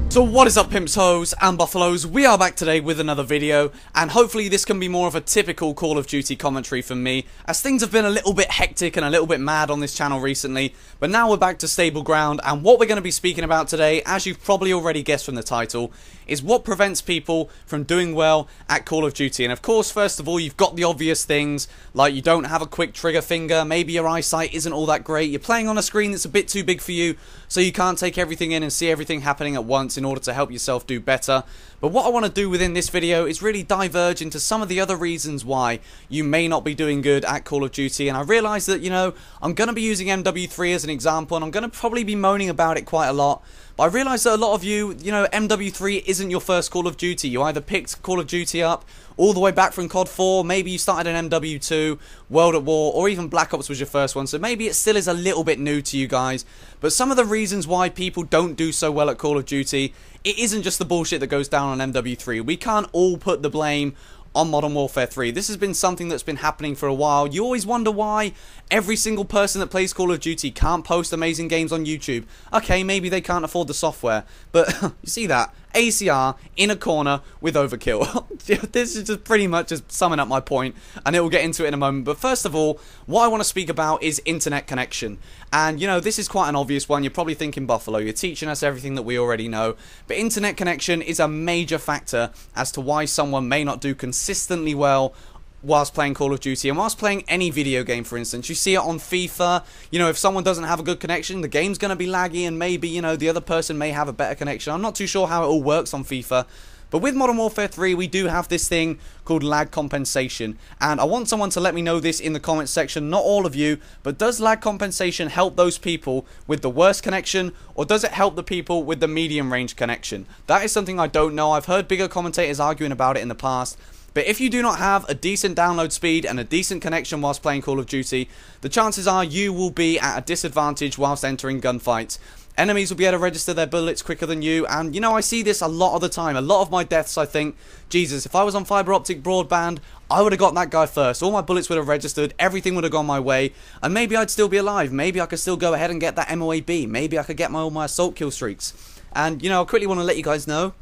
So what is up, pimps, hoes and buffaloes? We are back today with another video, and hopefully this can be more of a typical Call of Duty commentary from me, as things have been a little bit hectic and a little bit mad on this channel recently. But now we're back to stable ground, and what we're going to be speaking about today, as you've probably already guessed from the title, is what prevents people from doing well at Call of Duty. And of course, first of all, you've got the obvious things, like you don't have a quick trigger finger, maybe your eyesight isn't all that great, you're playing on a screen that's a bit too big for you, so you can't take everything in and see everything happening at once in order to help yourself do better. But what I want to do within this video is really diverge into some of the other reasons why you may not be doing good at Call of Duty. And I realise that, you know, I'm going to be using MW3 as an example, and I'm going to probably be moaning about it quite a lot. But I realise that a lot of you, MW3 isn't your first Call of Duty. You either picked Call of Duty up all the way back from COD 4, maybe you started in MW2, World at War, or even Black Ops was your first one, so maybe it still is a little bit new to you guys. But some of the reasons why people don't do so well at Call of Duty, it isn't just the bullshit that goes down on MW3. We can't all put the blame on Modern Warfare 3. This has been something that's been happening for a while. You always wonder why every single person that plays Call of Duty can't post amazing games on YouTube. Okay, maybe they can't afford the software, but you see that? ACR in a corner with Overkill. This is just pretty much just summing up my point, and it will get into it in a moment. But first of all, what I want to speak about is internet connection. And, this is quite an obvious one. You're probably thinking, Buffalo, you're teaching us everything that we already know. But internet connection is a major factor as to why someone may not do consistently well whilst playing Call of Duty and whilst playing any video game. For instance, you see it on FIFA. If someone doesn't have a good connection, the game's going to be laggy, and maybe, the other person may have a better connection. I'm not too sure how it all works on FIFA. But with Modern Warfare 3, we do have this thing called lag compensation. And I want someone to let me know this in the comments section, not all of you, but does lag compensation help those people with the worst connection, or does it help the people with the medium range connection? That is something I don't know. I've heard bigger commentators arguing about it in the past. But if you do not have a decent download speed and a decent connection whilst playing Call of Duty, the chances are you will be at a disadvantage whilst entering gunfights. Enemies will be able to register their bullets quicker than you, and I see this a lot of the time. A lot of my deaths, I think, Jesus, if I was on fibre optic broadband, I would have got that guy first. All my bullets would have registered, everything would have gone my way, and maybe I'd still be alive. Maybe I could still go ahead and get that MOAB. Maybe I could get all my assault kill streaks. And, I quickly want to let you guys know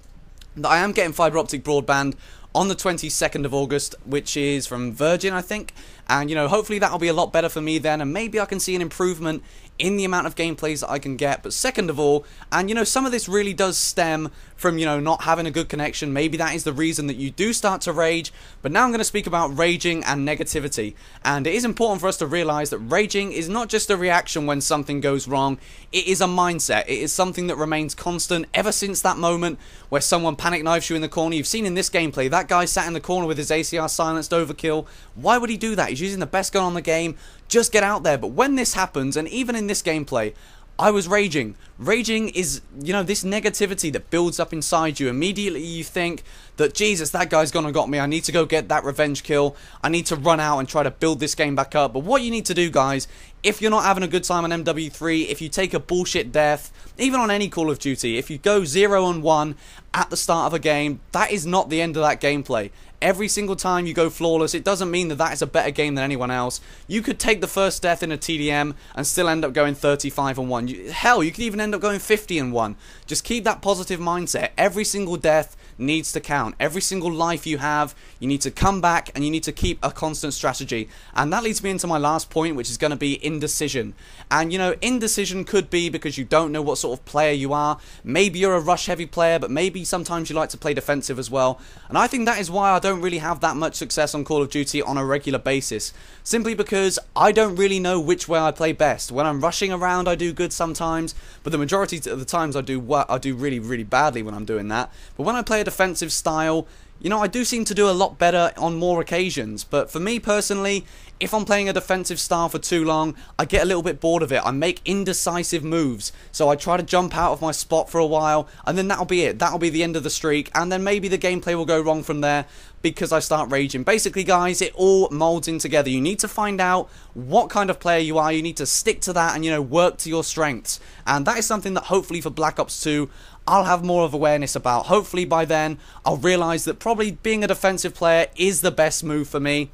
that I am getting fibre optic broadband on the 22nd of August, which is from Virgin, I think. And, hopefully that'll be a lot better for me then, and maybe I can see an improvement in the amount of gameplays that I can get. But second of all, and some of this really does stem from, not having a good connection. Maybe that is the reason that you do start to rage. But now I'm going to speak about raging and negativity. And it is important for us to realize that raging is not just a reaction when something goes wrong. It is a mindset. It is something that remains constant ever since that moment where someone panic knives you in the corner. You've seen in this gameplay, that guy sat in the corner with his ACR silenced Overkill. Why would he do that? He's using the best gun on the game. Just get out there. But when this happens, and even in this gameplay, I was raging. Raging is, this negativity that builds up inside you. Immediately you think that, Jesus, that guy's gonna got me. I need to go get that revenge kill. I need to run out and try to build this game back up. But what you need to do, guys, if you're not having a good time on MW3, if you take a bullshit death, even on any Call of Duty, if you go 0-1 at the start of a game, that is not the end of that gameplay. Every single time you go flawless, it doesn't mean that that is a better game than anyone else. You could take the first death in a TDM and still end up going 35-1. Hell, you could even end up going 50-1. Just keep that positive mindset. Every single death needs to count. Every single life you have, you need to come back and you need to keep a constant strategy. And that leads me into my last point, which is going to be indecision. And indecision could be because you don't know what sort of player you are. Maybe you're a rush heavy player, but maybe sometimes you like to play defensive as well. And I think that is why I don't really have that much success on Call of Duty on a regular basis. Simply because I don't really know which way I play best. When I'm rushing around, I do good sometimes, but the majority of the times I do really, really badly when I'm doing that. But when I play a defensive style, I do seem to do a lot better on more occasions. But for me personally, if I'm playing a defensive style for too long, I get a little bit bored of it. I make indecisive moves. So I try to jump out of my spot for a while, and then that'll be it. That'll be the end of the streak, and then maybe the gameplay will go wrong from there because I start raging. Basically, guys, it all molds in together. You need to find out what kind of player you are. You need to stick to that and, work to your strengths. And that is something that hopefully for Black Ops 2, I'll have more of awareness about. Hopefully by then, I'll realise that probably being a defensive player is the best move for me.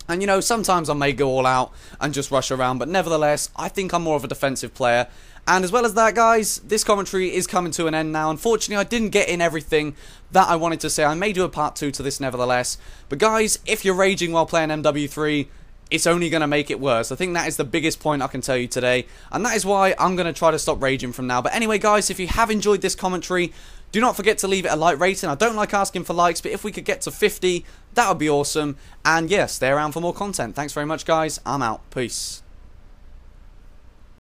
And you know, sometimes I may go all out and just rush around, but nevertheless, I think I'm more of a defensive player. And as well as that, guys, this commentary is coming to an end now. Unfortunately, I didn't get in everything that I wanted to say. I may do a part 2 to this nevertheless. But guys, if you're raging while playing MW3, it's only going to make it worse. I think that is the biggest point I can tell you today. And that is why I'm going to try to stop raging from now. But anyway, guys, if you have enjoyed this commentary, do not forget to leave it a like rating. I don't like asking for likes, but if we could get to 50, that would be awesome. And yes, stay around for more content. Thanks very much, guys. I'm out. Peace.